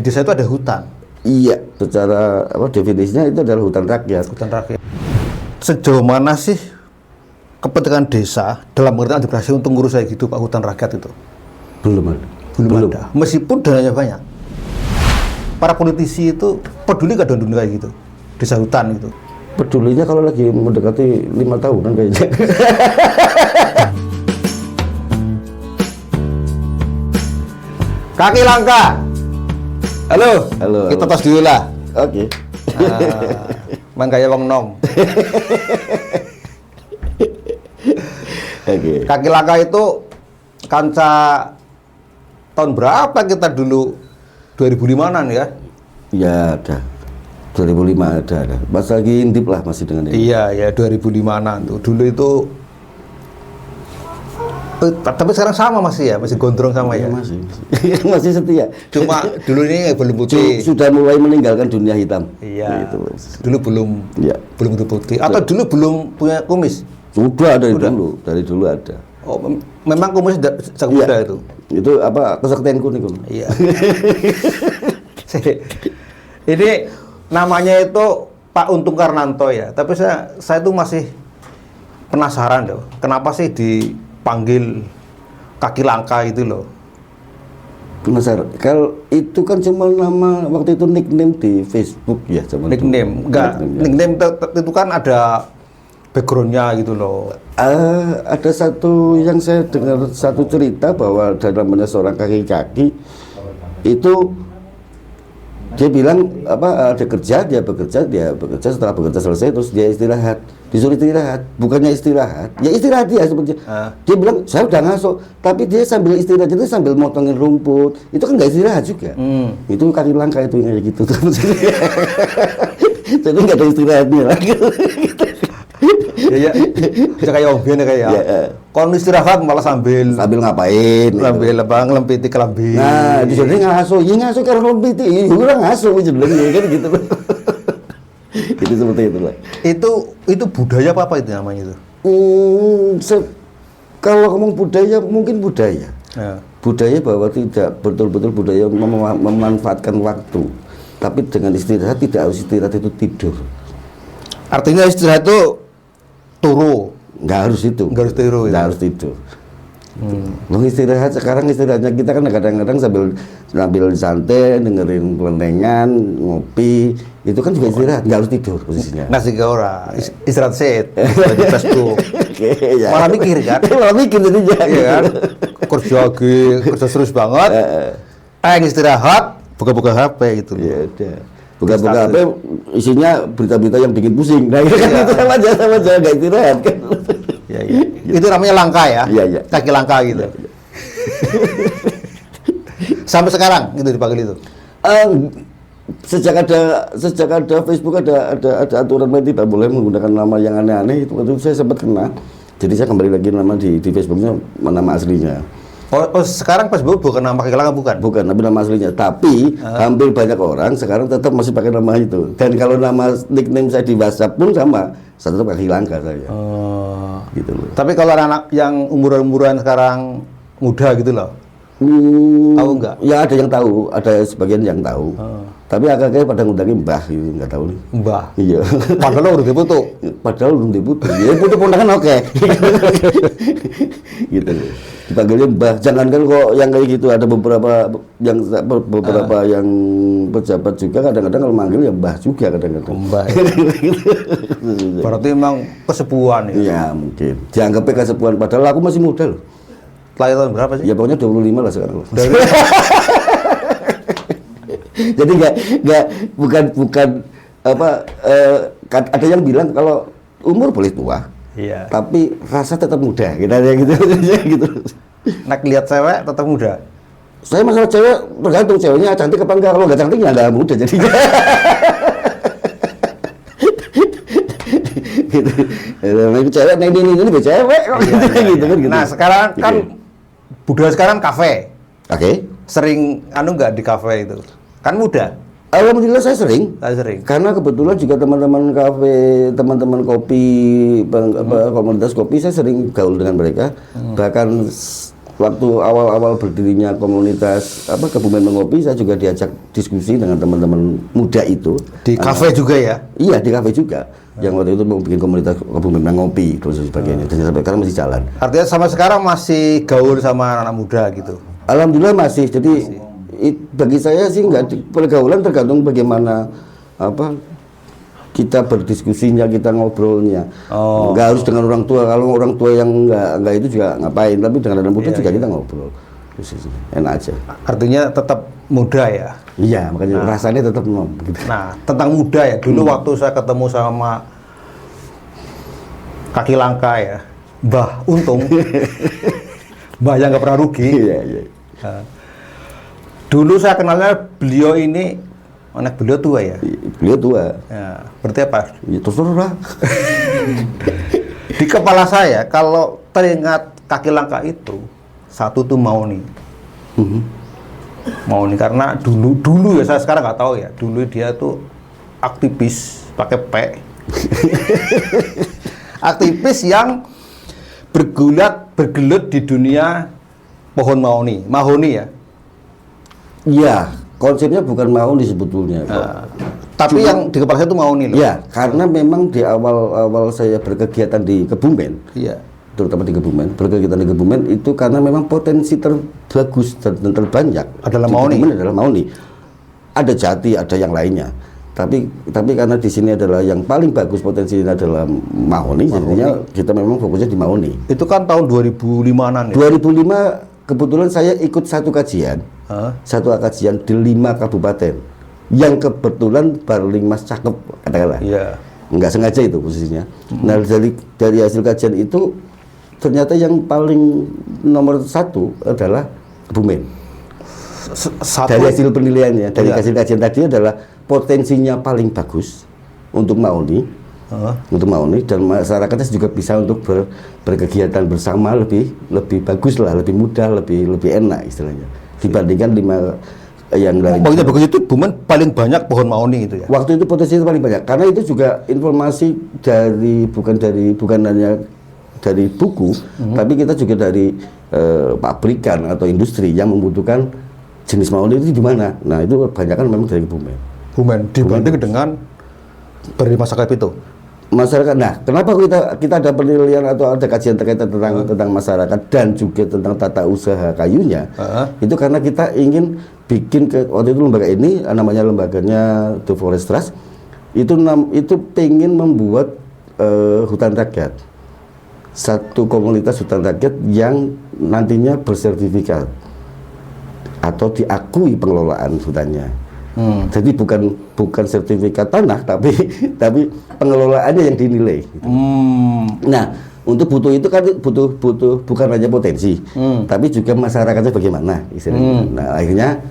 desa itu ada hutan. Iya, secara definisinya itu adalah hutan rakyat. Hutan rakyat. Sejauh mana sih kepentingan desa dalam pengertian administrasi untuk ngurus kayak gitu Pak hutan rakyat itu? Belum ada. Belum ada. Meskipun dananya banyak. Para politisi itu peduli nggak dengan kayak gitu? Desa hutan itu? Pedulinya kalau lagi mendekati 5 tahunan kayaknya. Kaki langka. Halo. Halo. Kita tos dulu lah. Oke. Mang gaya wong nom. Oke. Kaki langka itu kanca tahun berapa kita dulu? 2005-an ya? Ya ada. 2005 ada. Pas lagi intip lah masih dengan ini. Iya, ya 2005-an tuh. Dulu itu tapi sekarang sama masih ya, masih gondrong sama ya. Masih. Masih setia. Cuma dulu ini belum putih. Sudah mulai meninggalkan dunia hitam. Iya. Gitu. Dulu belum. Iya. Belum putih. Atau dulu belum punya kumis? Sudah dulu. Dari dulu ada. Oh, memang kumis sejak muda itu. Itu apa kesaktianku nih, Kum? Iya. Ini namanya itu Pak Untung Karnanto ya. Tapi saya tuh masih penasaran loh. Kenapa sih dipanggil kaki langka itu loh? Penasaran. Kalau itu kan cuma nama waktu itu nickname di Facebook ya, zaman nickname. Enggak, nickname itu kan ada backgroundnya gitu loh. Ada satu yang saya dengar satu cerita bahwa namanya seorang kaki-kaki itu dia bilang dia bekerja setelah bekerja selesai terus dia istirahat, disuruh istirahat, bukannya istirahat ya istirahat dia seperti dia bilang saya udah ngasuh tapi dia sambil istirahat itu sambil motongin rumput itu kan nggak istirahat juga. Itu kaki langka itu yang kayak gitu jadi nggak ada istirahatnya lagi. Ya, bisa kayak Om Bian kayak ya. Kalau istirahat malah sambil ngapain? Sambil ngelempiti kelambi. Nah, itu jadi ngasuh karena ngelempiti, kurang ngasuh jenenge kan gitu. Itu seperti itulah. Itu budaya apa itu namanya itu? Kalau ngomong budaya mungkin budaya. Ya. Budaya bahwa tidak betul-betul budaya memanfaatkan waktu. Tapi dengan istirahat tidak harus istirahat itu tidur. Artinya istirahat itu turu, nggak harus itu, nggak harus tidur, nggak harus tidur. Istirahat sekarang istirahatnya kita kan kadang-kadang sambil santai, dengerin pelentengan, ngopi, itu kan juga istirahat, nggak harus tidur posisinya. Nasi ora, istirahat set, di Facebook, ya. malah mikir kan, jadinya, iya kan, kerja serius banget, istirahat, buka-buka HP gitu. Ya udah. Buka-buka HP isinya berita-berita yang bikin pusing. Nah, itu kan itu sama aja nggak istirahat kan. Ya. Itu namanya langka ya. Iya. Kaki langka gitu. Ya. Sampai sekarang itu dipanggil itu. Sejak ada Facebook ada aturan main tidak boleh menggunakan nama yang aneh-aneh itu saya sempat kena. Jadi saya kembali lagi nama di Facebooknya nama aslinya. Oh, sekarang Facebook bukan nama kaki langka bukan? Bukan, tapi nama aslinya. Tapi hampir banyak orang sekarang tetap masih pakai nama itu. Dan kalau nama nickname saya di WhatsApp pun sama, saya tetap kaki langka saya. Gitu loh. Tapi kalau anak yang umuran sekarang muda gitu loh, tahu nggak? Ya ada yang tahu, ada sebagian yang tahu. Tapi agak-agak pada ngundangin mbah gitu, nggak tahu nih. Mbah? Iya. Padahal udah diputu? Padahal belum diputu. Ya putu pondakan oke. Gitu loh. Dipanggilnya mbah. Jangankan kok yang kayak gitu, ada beberapa yang pejabat juga kadang-kadang kalau manggil ya mbah juga kadang-kadang. Mbah. Berarti memang kesepuhan ya? Iya mungkin. Dianggapnya kesepuhan. Padahal aku masih muda loh. Lahir tahun berapa sih? Ya pokoknya 25 lah sekarang. Jadi bukan ada yang bilang kalau umur boleh tua, iya. Tapi rasa tetap muda, gitu. Nak lihat cewek tetap muda. Saya masalah cewek tergantung ceweknya cantik apa enggak. Kalau nggak cantik ya nggak muda jadinya. Gitu. Cewek ini cewek kok gitu kan. Nah sekarang kan budaya sekarang kafe. Oke. Sering nggak di kafe itu? Kan muda. Alhamdulillah saya sering. Karena kebetulan juga teman-teman kafe, teman-teman kopi, komunitas kopi saya sering gaul dengan mereka. Bahkan waktu awal-awal berdirinya komunitas Kebumen Mengopi, saya juga diajak diskusi dengan teman-teman muda itu Di kafe juga ya? Iya, di kafe juga. Yang waktu itu mau bikin komunitas Kebumen Mengopi dan sebagainya. Dan sampai sekarang masih jalan. Artinya sampai sekarang masih gaul sama anak muda gitu? Alhamdulillah masih. Jadi bagi saya sih pergaulan tergantung bagaimana kita berdiskusinya, kita ngobrolnya. Nggak harus dengan orang tua. Kalau orang tua yang nggak itu juga ngapain. Tapi dengan anak muda juga kita ngobrol. Enak aja. Artinya tetap muda ya? Iya, makanya rasanya tetap gitu. Nah, tentang muda ya. Dulu waktu saya ketemu sama kaki langka ya, Mbah Untung, Mbah yang nggak pernah rugi. Iya, iya. Nah, dulu saya kenalnya beliau ini, anak beliau tua ya? Beliau tua. Ya, berarti apa? Ya terserah. Di kepala saya, kalau teringat kaki langka itu, satu tuh Mauni. Mauni karena dulu ya, saya sekarang nggak tahu ya. Dulu dia tuh aktivis pakai P. Aktivis yang bergelut di dunia pohon mahoni ya. Iya, konsepnya bukan Mahoni sebetulnya. Tapi yang di kepala saya itu Mahoni loh. Iya, karena memang di awal saya berkegiatan di Kebumen, Iya. terutama di Kebumen, berkegiatan di Kebumen itu karena memang potensi terbagus dan terbanyak Adalah di Mahoni. Kebumen adalah Mahoni. Ada Jati, ada yang lainnya. Tapi karena di sini adalah yang paling bagus potensinya adalah Mahoni, jadinya kita memang fokusnya di Mahoni. Itu kan tahun 2005-an ya. 2005 kebetulan saya ikut satu kajian di 5 kabupaten yang kebetulan paling mas cakep katakanlah. Iya. Nggak sengaja itu posisinya. Nah dari hasil kajian itu ternyata yang paling nomor 1 adalah Kebumen. Dari hasil penilaiannya, dari hasil kajian tadi adalah potensinya paling bagus untuk Mahoni. Untuk Mahoni, dan masyarakatnya juga bisa untuk berkegiatan bersama lebih bagus lah, lebih mudah, lebih enak istilahnya dibandingkan 5 yang lain. Pokoknya bagus itu Kebumen paling banyak pohon Mahoni itu ya. Waktu itu potensinya paling banyak karena itu juga informasi bukan hanya dari buku, tapi kita juga dari pabrikan atau industri yang membutuhkan jenis Mahoni itu di mana. Nah itu kebanyakan memang dari Kebumen Dibanding dengan masyarakat itu. Masyarakat. Nah, kenapa kita ada penilaian atau ada kajian terkait tentang masyarakat dan juga tentang tata usaha kayunya? Itu karena kita ingin bikin waktu itu lembaga ini namanya lembaganya The Forest Trust itu pengen membuat hutan rakyat, satu komunitas hutan rakyat yang nantinya bersertifikat atau diakui pengelolaan hutannya. Jadi bukan sertifikat tanah, tapi pengelolaannya yang dinilai. Nah, untuk butuh itu kan butuh bukan hanya potensi, tapi juga masyarakatnya bagaimana istilahnya. Nah, akhirnya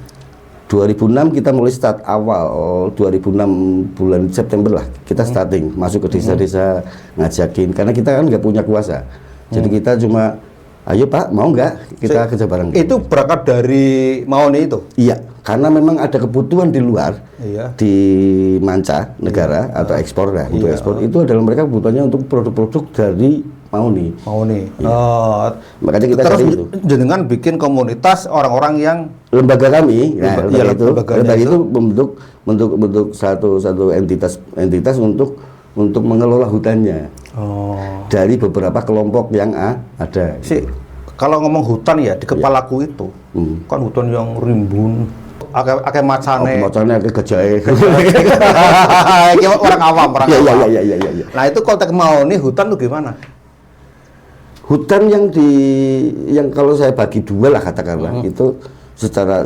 2006 kita mulai start awal 2006 bulan September lah kita starting masuk ke desa-desa ngajakin karena kita kan nggak punya kuasa. Jadi kita cuma ayo Pak, mau nggak kita kerja bareng? Itu berangkat dari Mahoni itu? Iya, karena memang ada kebutuhan di luar, di manca negara atau ekspor lah. Untuk ekspor itu adalah mereka kebutuhannya untuk produk-produk dari Mahoni. Makanya kita terus itu. Jenengan bikin komunitas orang-orang yang lembaga kami, lembaga itu membentuk satu entitas untuk mengelola hutannya. Dari beberapa kelompok yang ada. Kalau ngomong hutan ya di kepalaku itu kan hutan yang rimbun, akeh macane. Macane akeh gejahe. Orang awam. Iya. Nah itu konteks Mahoni hutan tuh gimana? Hutan yang kalau saya bagi dua lah katakanlah itu secara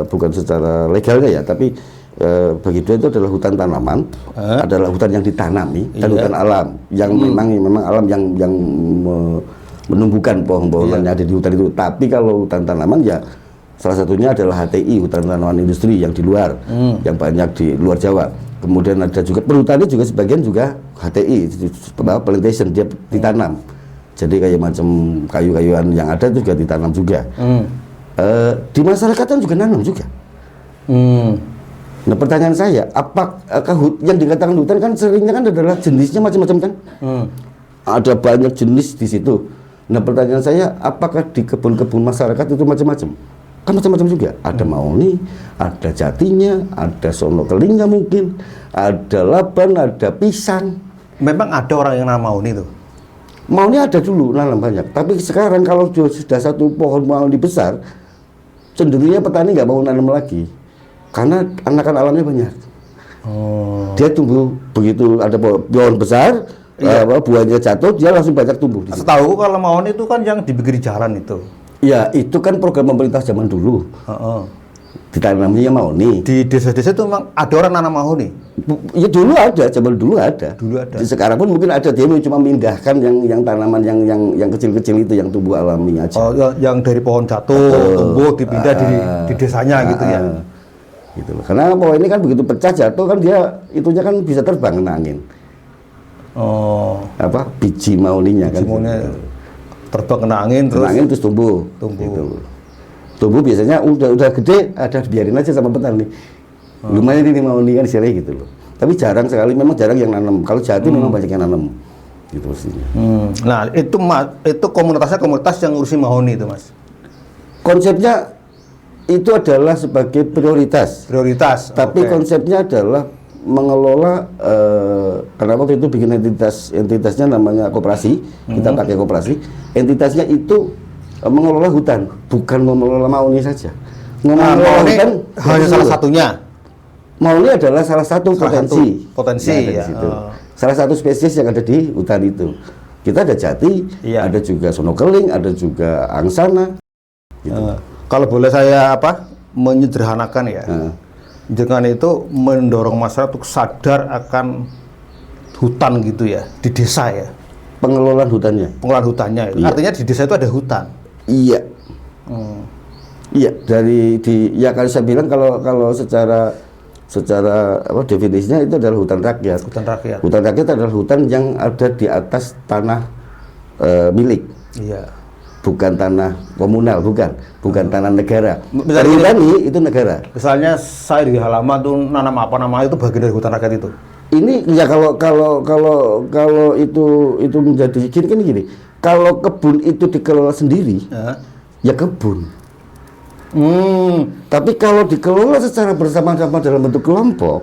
bukan secara legalnya ya, tapi bagi dua itu adalah hutan tanaman, adalah hutan yang ditanami dan hutan alam yang memang alam yang menumbuhkan pohon-pohonan yang ada di hutan itu. Tapi kalau hutan tanaman ya salah satunya adalah HTI, hutan tanaman industri yang di luar, yang banyak di luar Jawa. Kemudian ada juga perhutani juga sebagian juga HTI, plantation dia ditanam. Jadi kayak macam kayu-kayuan yang ada itu juga ditanam juga. Di masyarakat kan juga nanam juga. Nah pertanyaan saya, apakah yang dikatakan hutan kan seringnya kan adalah jenisnya macam-macam kan? Ada banyak jenis di situ. Nah pertanyaan saya, apakah di kebun-kebun masyarakat itu macam-macam? Kan macam-macam juga. Ada mahoni, ada jatinya, ada sono kelingnya mungkin, ada laban, ada pisang. Memang ada orang yang nama mahoni itu. Mahoni ada dulu, nanam banyak. Tapi sekarang kalau sudah satu pohon mahoni besar, cenderungnya petani nggak mau nanam lagi, karena anakan alamnya banyak. Oh. Dia tumbuh begitu ada pohon besar, buahnya jatuh, dia langsung banyak tumbuh. Di situ. Setahu kalau mahoni itu kan yang di pinggir jalan itu. Ya itu kan program pemerintah zaman dulu. Heeh. Ditanamnya mahoni. Di desa-desa itu memang ada orang nanam mahoni. Ya dulu ada, zaman dulu ada. Dulu ada. Sekarang pun mungkin ada, dia cuma mindahkan yang tanaman yang kecil-kecil itu yang tumbuh alami aja. Oh, yang dari pohon jatuh, tumbuh, dipindah di desanya gitu ya. Gitu loh. Karena pohon ini kan begitu pecah jatuh kan dia itunya kan bisa terbang kena angin. Oh. Apa biji mahoninya kan? Semuanya terbang kena angin Kena angin terus tumbuh. Tumbuh. Gitu. Tumbuh biasanya udah gede, ada biarin aja sama petani. Lumayan ini mahoni kan istilahnya gitu loh. Tapi jarang sekali, memang jarang yang nanam. Kalau jati memang banyak yang nanam. Gitu mestinya. Nah, itu komunitasnya komunitas yang ngurusin mahoni itu, Mas. Konsepnya itu adalah sebagai prioritas. Prioritas. Tapi oke. konsepnya adalah mengelola karena waktu itu bikin entitasnya namanya koperasi, kita pakai koperasi. Entitasnya itu mengelola hutan, bukan mengelola mahoni saja. Mengelola Mahoni hutan hanya salah satunya. Mahoni adalah salah satu potensi yang ada di ya. situ. Salah satu spesies yang ada di hutan itu. Kita ada jati, Iya. ada juga sono keling, ada juga angsana. Gitu. Kalau boleh saya menyederhanakan ya. Dengan itu mendorong masyarakat untuk sadar akan hutan gitu ya di desa ya. Pengelolaan hutannya. Pengelolaan hutannya itu. Iya. Artinya di desa itu ada hutan. Iya. Iya, ya kalau saya bilang kalau secara definisinya itu adalah hutan rakyat. Hutan rakyat. Hutan rakyat adalah hutan yang ada di atas tanah milik. Iya. Bukan tanah komunal, bukan tanah negara. Misalnya Perhutani itu negara. Misalnya saya di halaman tuh nanam apa namanya itu bagian dari hutan rakyat itu. Ini ya kalau itu menjadi gini. Kalau kebun itu dikelola sendiri, ya kebun. Tapi kalau dikelola secara bersama-sama dalam bentuk kelompok,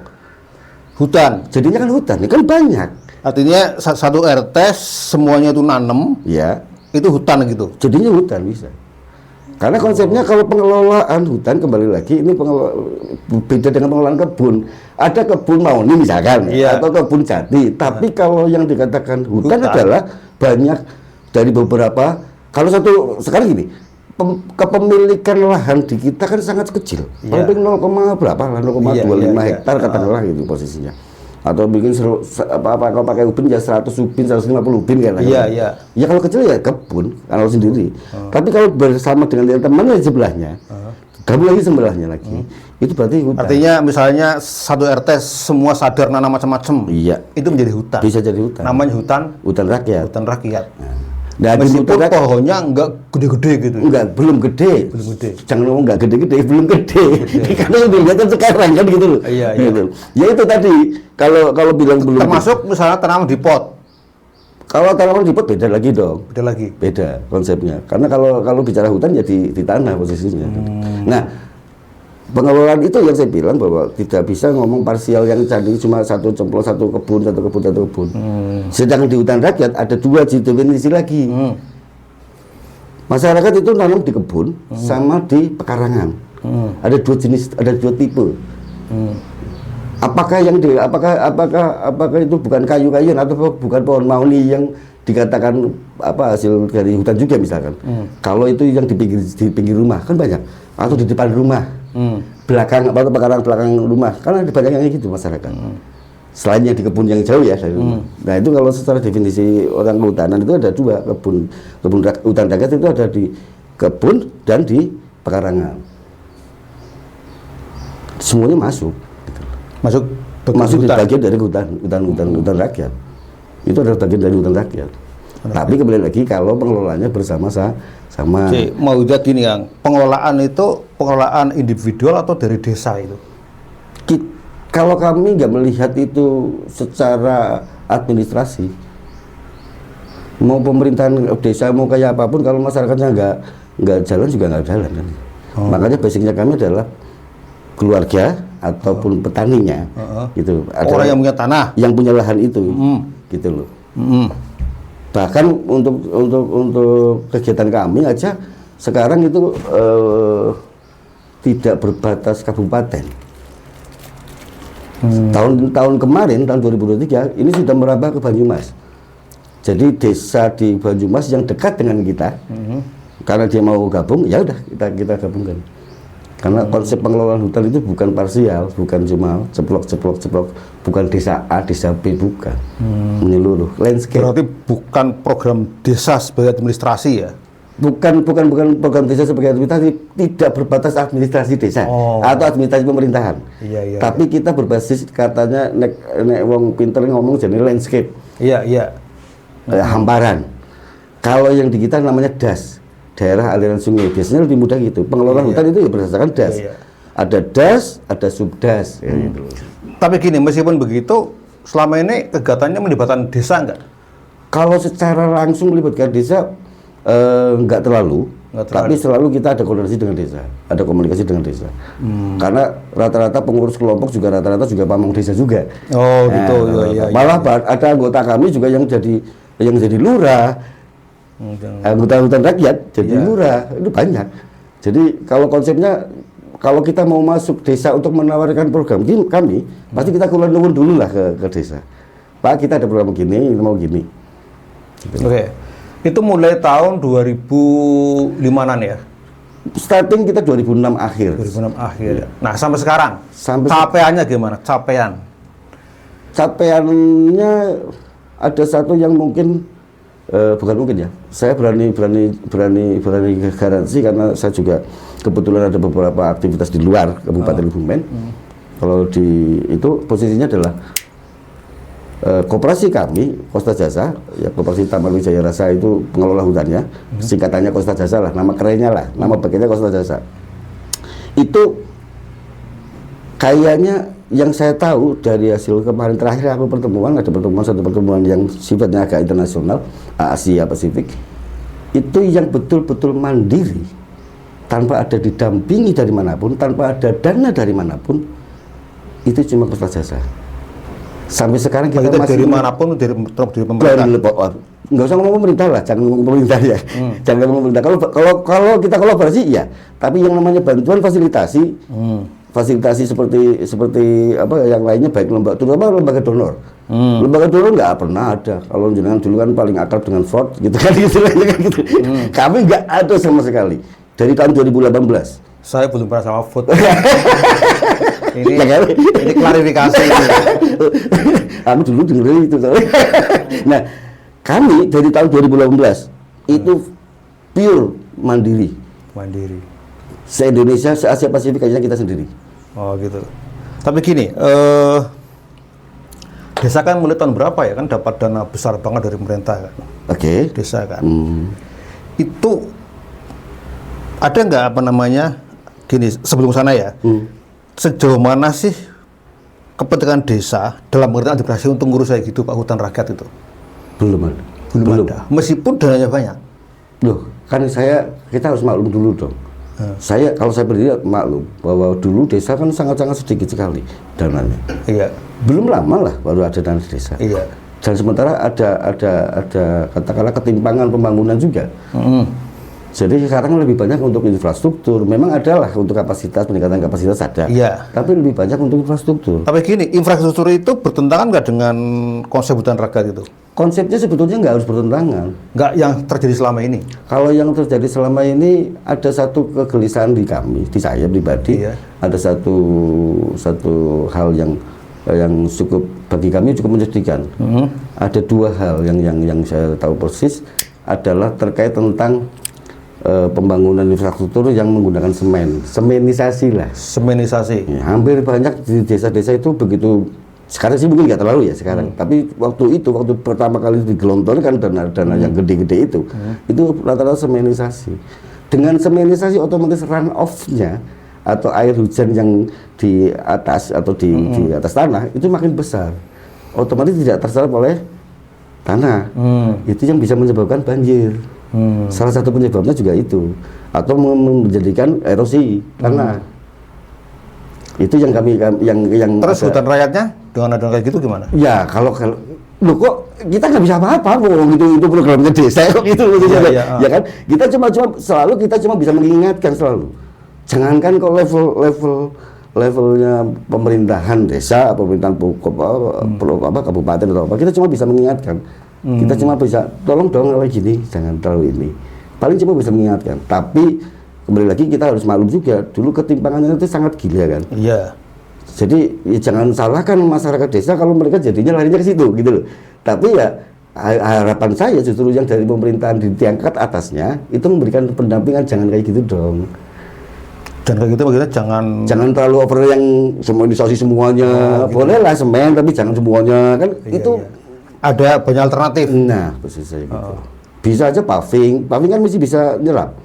Hutan. jadinya kan hutan. Ini kan banyak. Artinya satu RT semuanya itu nanam, Ya, itu hutan gitu. jadinya hutan bisa. Karena konsepnya kalau pengelolaan hutan kembali lagi ini beda dengan pengelolaan kebun. Ada kebun mahoni misalkan Iya. atau kebun jati. Tapi kalau yang dikatakan hutan adalah banyak dari beberapa. Kalau sekarang gini, kepemilikan lahan di kita kan sangat kecil. Iya. Paling 0,25 Iya. hektar katakanlah itu posisinya. Atau bikin kalau pakai ubin ya 100 ubin, 150 ubin kan. Iya. Ya kalau kecil ya kebun, kalau sendiri. Tapi kalau bersama dengan temannya di sebelahnya, gabung lagi sebelahnya lagi, itu berarti hutan. Artinya misalnya satu RT semua sadar nanam macam-macam. Iya. Itu menjadi hutan. Bisa jadi hutan. Namanya hutan rakyat. hutan rakyat. Nah, di Meskipun hutan rakyat pohonnya enggak gede-gede gitu. belum gede. Belum gede. Jangan ngomong enggak gede-gede, belum gede. Karena yang dilihat kan sekarang kan gitu loh. Iya. Gitu. Ya itu tadi kalau bilang belum Termasuk misalnya tanaman di pot. kalau tanaman di pot beda lagi dong. Beda lagi. Beda konsepnya. Karena kalau bicara hutan ya di tanah posisinya. Nah, pengelolaan itu yang saya bilang bahwa tidak bisa ngomong parsial yang jadi cuma satu kebun. Sedangkan di hutan rakyat ada dua definisi lagi. Masyarakat itu nanam di kebun sama di pekarangan. Ada dua jenis, ada dua tipe. Apakah itu bukan kayu-kayuan atau bukan pohon mahoni yang dikatakan hasil dari hutan juga misalkan. Kalau itu yang di pinggir rumah kan banyak, atau di depan rumah, belakang atau pekarangan belakang rumah, kan ada banyak yang gitu masyarakat. Selain yang di kebun yang jauh ya dari rumah. Nah itu kalau secara definisi orang kehutanan itu ada dua, hutan rakyat itu ada di kebun dan di pekarangan. Semuanya masuk di bagian dari hutan rakyat. Itu adalah bagian dari hutan rakyat. Tapi kembali lagi kalau pengelolaannya bersama-sama. Mau lihat gini Kang, pengelolaan itu pengelolaan individual atau dari desa itu? Kalau kami nggak melihat itu secara administrasi, Mau pemerintahan desa mau kayak apapun, kalau masyarakatnya nggak jalan juga nggak jalan kan. Makanya basicnya kami adalah keluarga ataupun petaninya, gitu. Orang yang punya tanah, yang punya lahan itu, gitu loh. Bahkan untuk kegiatan kami aja sekarang itu tidak berbatas kabupaten. Tahun kemarin, tahun 2023, ini sudah merambah ke Banyumas. Jadi desa di Banyumas yang dekat dengan kita, karena dia mau gabung, ya udah kita gabungkan. Karena konsep pengelolaan hutan itu bukan parsial, bukan cuma ceplok, bukan desa A, desa B, bukan, menyeluruh, landscape. Berarti bukan program desa sebagai administrasi ya? Bukan program desa sebagai administrasi, tidak berbatas administrasi desa atau administrasi pemerintahan. Iya, tapi kita berbasis, katanya nek wong pinter ngomong jadi landscape. Iya. Hamparan. Kalau yang di kita namanya DAS, daerah aliran sungai. Biasanya lebih mudah gitu. Pengelolaan hutan itu ya berdasarkan DAS. Ada DAS, ada subdas. Gitu. Tapi gini, meskipun begitu, selama ini kegiatannya melibatkan desa enggak? Kalau secara langsung melibatkan desa, enggak terlalu. Tapi selalu kita ada koordinasi dengan desa, ada komunikasi dengan desa. Karena rata-rata pengurus kelompok juga rata-rata juga pamong desa juga. Oh gitu, iya. Malah ada anggota kami juga yang jadi lurah, anggota hutan rakyat jadi lurah, itu banyak. Jadi kalau konsepnya, kalau kita mau masuk desa untuk menawarkan program kami, pasti kita nuwun dulu lah ke desa. Pak, kita ada program gini, mau gini. Gitu. Oke. Itu mulai tahun 2005-an ya? Starting kita 2006 akhir. 2006 akhir. Nah, sampai sekarang, capaiannya gimana? Capaiannya ada satu yang mungkin, bukan mungkin ya. Saya berani garansi karena saya juga kebetulan ada beberapa aktivitas di luar Kabupaten Kebumen. Kalau di itu posisinya adalah koperasi kami, Kosta Jasa, ya Koperasi Taman Wijaya Rasa itu pengelola hutannya, singkatannya Kosta Jasa lah, nama kerennya lah, nama bagiannya Kosta Jasa. Itu kayaknya yang saya tahu dari hasil kemarin terakhir aku satu pertemuan yang sifatnya agak internasional, Asia Pasifik, itu yang betul-betul mandiri, tanpa ada didampingi dari manapun, tanpa ada dana dari manapun, itu cuma Kosta Jasa. Sampai sekarang kita masih dari manapun, dari pemerintah. Nggak usah ngomong pemerintah lah, jangan ngomong pemerintah ya. Jangan ngomong pemerintah. Kalau kita kolaborasi ya, tapi yang namanya bantuan fasilitasi, fasilitasi seperti apa yang lainnya, baik terutama lembaga donor. Lembaga donor nggak pernah ada. Kalau jenengan dulu kan paling akrab dengan Ford gitu kan, gitu. Kami nggak ada sama sekali dari tahun 2018. Saya belum pernah sama Ford. Ini klarifikasi. Aku dulu dengerin itu. Nah, kami dari tahun 2018 itu pure mandiri. Se-Indonesia, se-Asia Pasifik aja kita sendiri. Oh gitu. Tapi gini, desa kan mulai tahun berapa ya kan dapat dana besar banget dari pemerintah kan? Oke. Desa kan. Itu ada nggak apa namanya? Gini, sebelum sana ya. Sejauh mana sih kepentingan desa dalam pengertian administrasi untuk ngurus kayak gitu Pak hutan rakyat itu? Belum ada. Meskipun dananya banyak. Loh, kan kita harus maklum dulu dong. Kalau saya berdiri maklum bahwa dulu desa kan sangat-sangat sedikit sekali dananya. Iya. Belum lama lah baru ada dana desa. Iya. Dan sementara ada katakanlah ketimpangan pembangunan juga. Jadi sekarang lebih banyak untuk infrastruktur. Memang adalah untuk peningkatan kapasitas ada. Iya. Tapi lebih banyak untuk infrastruktur. Tapi gini, infrastruktur itu bertentangan nggak dengan konsep hutan rakyat itu? Konsepnya sebetulnya nggak harus bertentangan. Nggak yang terjadi selama ini? Kalau yang terjadi selama ini ada satu kegelisahan di saya pribadi. Iya. Ada satu hal yang cukup bagi kami cukup menyedihkan. Ada dua hal yang saya tahu persis adalah terkait tentang pembangunan infrastruktur yang menggunakan semenisasi lah. Semenisasi. Ya, hampir banyak di desa-desa itu begitu. Sekarang sih mungkin nggak terlalu ya sekarang. Tapi waktu pertama kali digelontorkan dana yang gede-gede itu rata-rata semenisasi. Dengan semenisasi otomatis run off-nya atau air hujan yang di atas atau di atas tanah itu makin besar. Otomatis tidak terserap oleh tanah. Itu yang bisa menyebabkan banjir. Salah satu penyebabnya juga itu, atau menjadikan erosi tanah. Itu yang kami yang Terus hutan rakyatnya dengan ada kayak gitu gimana? ya kalau loh kok kita nggak bisa apa-apa itu programnya desa kok gitu ya kan, kita cuma bisa mengingatkan selalu, jangankan kok levelnya pemerintahan desa, pemerintahan kabupaten atau apa, kita cuma bisa mengingatkan. Kita cuma bisa tolong dong kalau gini jangan terlalu ini, paling cuma bisa mengingatkan. Tapi kembali lagi kita harus maklum juga, dulu ketimpangannya itu sangat gila kan. Iya. Jadi ya jangan salahkan masyarakat desa kalau mereka jadinya larinya ke situ gitu loh. Tapi ya harapan saya justru yang dari pemerintahan di tingkat atasnya itu memberikan pendampingan, jangan kayak gitu dong. Dan kayak gitu maksudnya jangan terlalu over yang semuanisasi semuanya. Gitu. Boleh lah semen tapi jangan semuanya kan. Iya, itu iya. Ada banyak alternatif. Nah, posisi saya gitu. Bisa aja paving kan mesti bisa nyerap.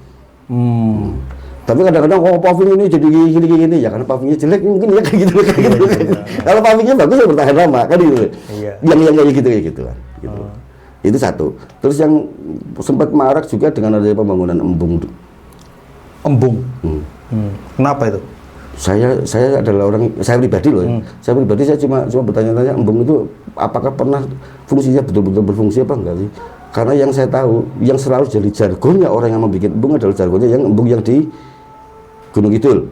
Tapi kadang-kadang paving ini jadi gini ya karena pavingnya jelek mungkin ya kayak gitu. Kalau pavingnya bagus ya bertahan lama kan gitu. Iya. Yang kayak gitu kan. Gitu. Itu satu. Terus yang sempat marak juga dengan adanya pembangunan embung. Kenapa itu? Saya adalah orang, saya pribadi loh. Saya pribadi saya cuma bertanya-tanya embung itu apakah pernah fungsinya betul-betul berfungsi apa enggak sih? Karena yang saya tahu, yang selalu jadi jargonnya orang yang membuat embung adalah jargonnya yang embung yang di Gunung Kidul.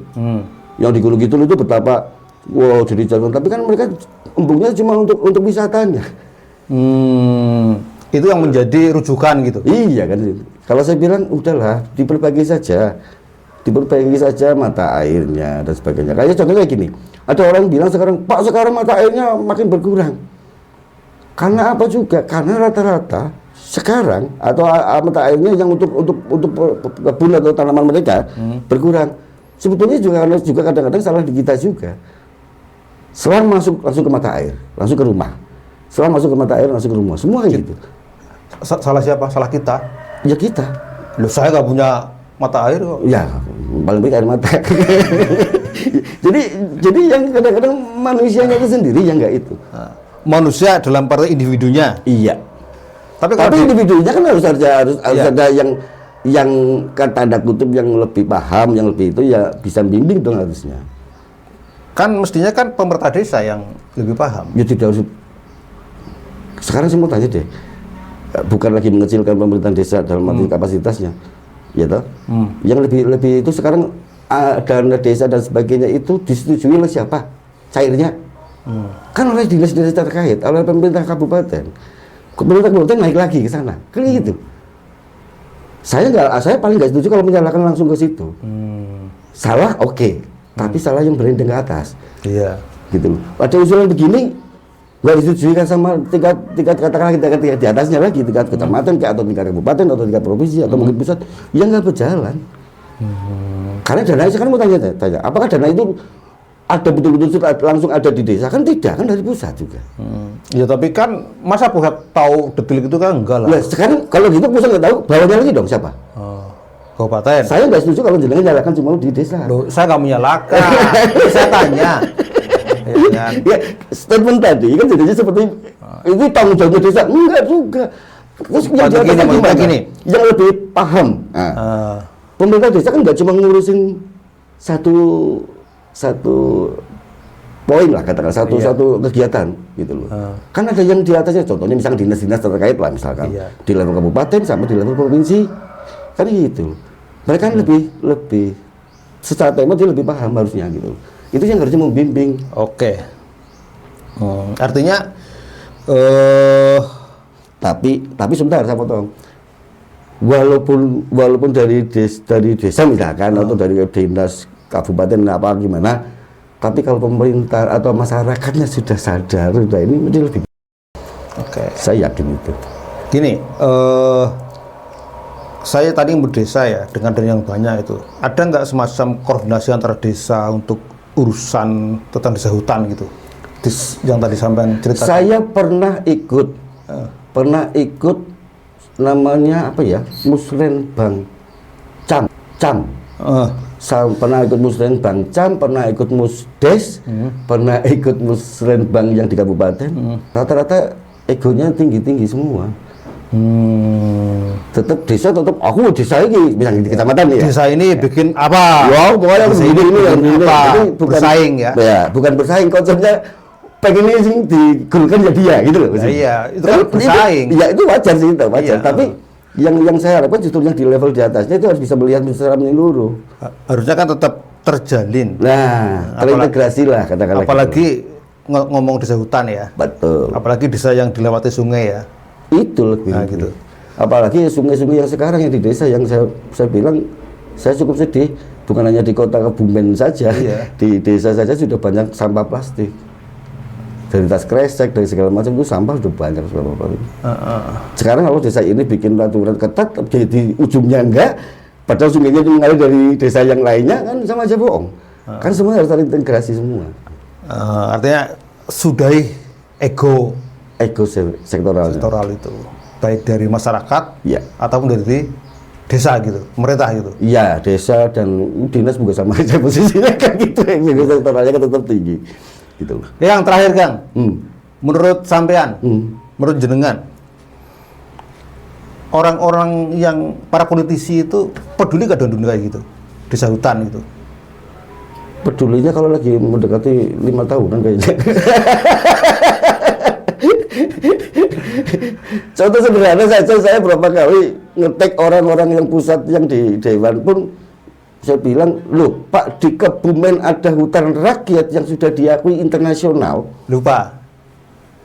Yang di Gunung Kidul itu betapa wow jadi jargon, tapi kan mereka embungnya cuma untuk wisatanya. Itu yang menjadi rujukan gitu. Iya kan. Kalau saya bilang udahlah diperbaiki saja mata airnya dan sebagainya. Kayak contohnya gini, ada orang bilang sekarang mata airnya makin berkurang. Karena apa juga? Karena rata-rata sekarang atau mata airnya yang untuk kebun atau tanaman mereka berkurang. Sebetulnya juga kadang-kadang salah di kita juga. Selang masuk langsung ke mata air, langsung ke rumah. Selang masuk ke mata air langsung ke rumah. Semua kayak gitu. Salah siapa? Salah kita. Ya kita. Loh, saya nggak punya mata air kok. Ya, paling baik air mata. jadi yang kadang-kadang manusianya itu sendiri yang nggak itu. Manusia dalam arti individunya. Iya. Tapi individunya kan harus ada yang tanda kutip yang lebih paham, yang lebih itu ya bisa bimbing dong harusnya. Kan mestinya kan pemerintah desa yang lebih paham. Ya tidak harus. Sekarang saya mau tanya deh, bukan lagi mengecilkan pemerintahan desa dalam arti kapasitasnya, ya toh? Yang lebih itu sekarang dana desa dan sebagainya itu disetujui oleh siapa? Cairnya? Kan oleh dinas-dinas terkait, oleh pemerintah kabupaten. Pemerintah kabupaten naik lagi ke sana, kan gitu. Saya paling nggak setuju kalau menyalahkan langsung ke situ. Salah, oke. Tapi salah yang berending ke atas. Iya. Gitu loh. Ada usulan begini nggak disetujui kan sama tingkat katakanlah tingkat di atasnya lagi, tingkat kecamatan atau tingkat kabupaten atau tingkat provinsi atau mungkin pusat, yang nggak berjalan. Karena dana itu kan mau tanya, apakah dana itu ada betul-betul langsung ada di desa? Kan tidak, kan dari pusat juga. Ya tapi kan masa pusat tahu detail itu kan enggak lah. Nah, sekarang kalau gitu pusat nggak tahu, bawahnya lagi dong siapa? Kabupaten. Saya nggak setuju kalau jenengan nyalakan cuma di desa. Loh, saya nggak menyalahkan. Saya tanya. Ya, statement tadi kan jadinya seperti itu tanggung jawab desa. Enggak juga. Terus yang gini, yang lebih paham. Pemerintah desa kan nggak cuma ngurusin satu poin lah katakan satu kegiatan gitu loh. Kan ada yang di atasnya, contohnya misalnya dinas-dinas terkait lah misalkan di level kabupaten sama di level provinsi kan gitu. Mereka kan lebih secara tema dia lebih paham harusnya gitu. Itu yang harusnya membimbing. Oke. Artinya tapi sebentar saya potong. Walaupun dari desa misalkan atau dari dinas kabupaten apa gimana, tapi kalau pemerintah atau masyarakatnya sudah sadar, sudah ini lebih. Oke. Saya yakin itu. Gini, saya tadi berdesa ya dengan dana yang banyak itu. Ada nggak semacam koordinasi antara desa untuk urusan tentang desa hutan gitu? Yang tadi sampean cerita. Saya pernah ikut namanya apa ya? Musrenbang Cam. Saya pernah ikut Musrenbang Cam, pernah ikut Musdes, pernah ikut Musrenbang yang di kabupaten. Rata-rata egonya tinggi-tinggi semua. Tetap desa aku desa ini misalnya di kecamatan ya. Desa ini bikin apa? Ya, pokoknya desa ini yang bikin apa? Bersaing ya. Ya, bukan bersaing, konsepnya pengen ini sing digulkan jadi ya gitu loh. Iya, itu kan bersaing. Iya, itu wajar sih, itu wajar. Iya. Tapi yang saya harapkan justru yang di level di atasnya itu harus bisa melihat secara menyeluruh. Harusnya kan tetap terjalin. Nah, terintegrasi lah katakanlah. Apalagi ngomong desa hutan ya. Betul. Apalagi desa yang dilewati sungai ya. Itu lebih. Nah, gitu. Apalagi sungai-sungai yang sekarang yang di desa yang saya bilang saya cukup sedih, bukan hanya di kota Kebumen saja, Iya. di desa saja sudah banyak sampah plastik. Dari tas kresek, dari segala macam itu sampah sudah banyak sampah. Sekarang kalau desa ini bikin peraturan ketat, di ujungnya enggak, padahal sungainya itu mengalir dari desa yang lainnya, kan sama aja bohong. Kan semua harus terintegrasi semua. Artinya sudahi ego Sektoral. itu, baik dari masyarakat Ya. ataupun dari desa gitu, pemerintah gitu. Iya, desa dan dinas juga sama aja posisinya kan gitu. Ego sektoralnya kan tetap tinggi. Gitu loh. Yang terakhir Kang, menurut sampean, Hmm. menurut jenengan, orang-orang yang para politisi itu peduli gak dengan dunia kayak gitu, desa hutan gitu? Pedulinya kalau lagi mendekati 5 tahunan kayaknya. Contoh sederhana saja, saya berapa kali ngetek orang-orang yang pusat yang di Dewan pun saya bilang, loh Pak, di Kebumen ada hutan rakyat yang sudah diakui internasional. Lupa.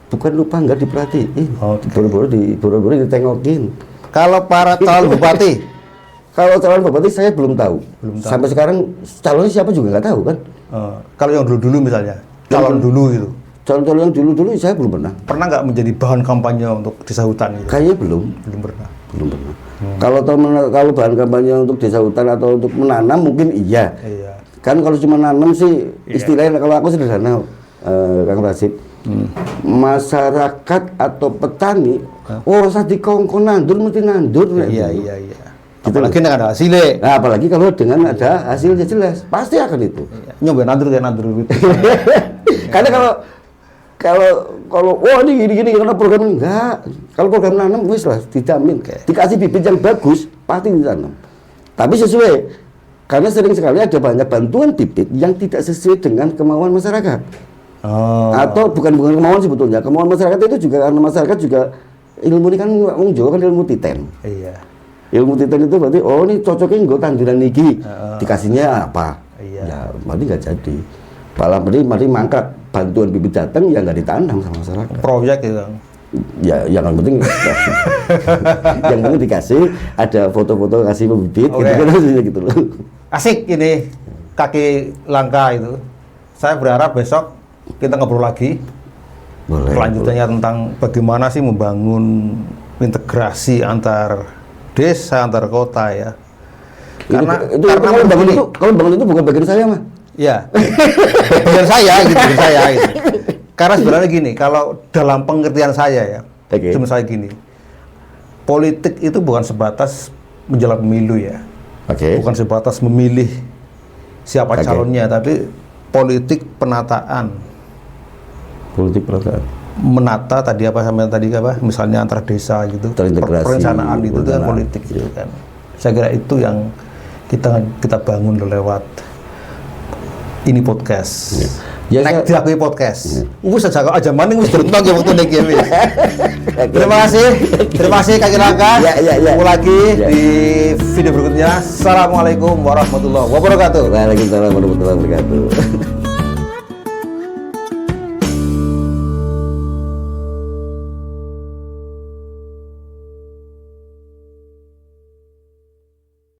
Bukan lupa, nggak diperhatiin. Oke. Buru-buru ditengokin. Kalau para calon bupati, Kalau calon bupati saya belum tahu. Sampai sekarang calonnya siapa juga nggak tahu kan. kalau yang dulu-dulu misalnya, calon dulu gitu, Calon-calon yang dulu-dulu saya belum pernah. pernah nggak menjadi bahan kampanye untuk desa hutan gitu? Kayaknya belum. Belum pernah. Belum pernah. Kalau bahan kampanye untuk desa hutan atau untuk menanam mungkin iya. Iya. Kan kalau cuma nanam sih istilahnya kalau aku sederhana, Kang Rasid. Masyarakat atau petani ora usah dikongkon nandur mesti nandur. Iya. Gitu Apalagi nek ada hasilnya. Nah, apalagi kalau dengan ada hasilnya jelas, pasti akan itu. Nyoba nandur kayak nandur gitu. Karena kalau wah ini gini karena program enggak. Kalau program nanam wis lah dijamin. Dikasih bibit yang bagus pasti ditanam. Tapi sesuai, karena sering sekali ada banyak bantuan bibit yang tidak sesuai dengan kemauan masyarakat. Atau bukan kemauan sebetulnya. Kemauan masyarakat itu juga karena masyarakat juga ilmu ini kan wong Jawa kan ilmu titen. Iya. Ilmu titen itu berarti oh ini cocoknya nggo tanduran niki. Dikasihnya apa? Iya. Ya, berarti nggak jadi. Malah mari mangkat bantuan bibit datang ya nggak ditanam sama masyarakat. Proyek gitu, Kang. Ya, yang penting yang penting dikasih ada foto-foto kasih pembibit gitu loh. Asik ini kaki langka itu. Saya berharap besok kita ngobrol lagi. Boleh. Kelanjutannya tentang bagaimana sih membangun integrasi antar desa, antar kota ya. Karena kalau bangun itu bukan bagian saya mah. ya bagian saya gitu. Karena sebenarnya gini, kalau dalam pengertian saya ya, cuma saya gini, politik itu bukan sebatas menjelang pemilu ya, bukan sebatas memilih siapa calonnya, tapi politik penataan. Menata tadi apa sampai tadi apa, misalnya antar desa gitu, perencanaan itu kan politik gitu kan. Saya kira itu yang kita bangun lewat ini podcast. Nek diakui podcast. Wis aja maning wis direntok ya waktu niki wis. Terima kasih Kak Kiraka. Ketemu lagi di video berikutnya. Assalamualaikum warahmatullahi wabarakatuh. Waalaikumsalam warahmatullahi wabarakatuh.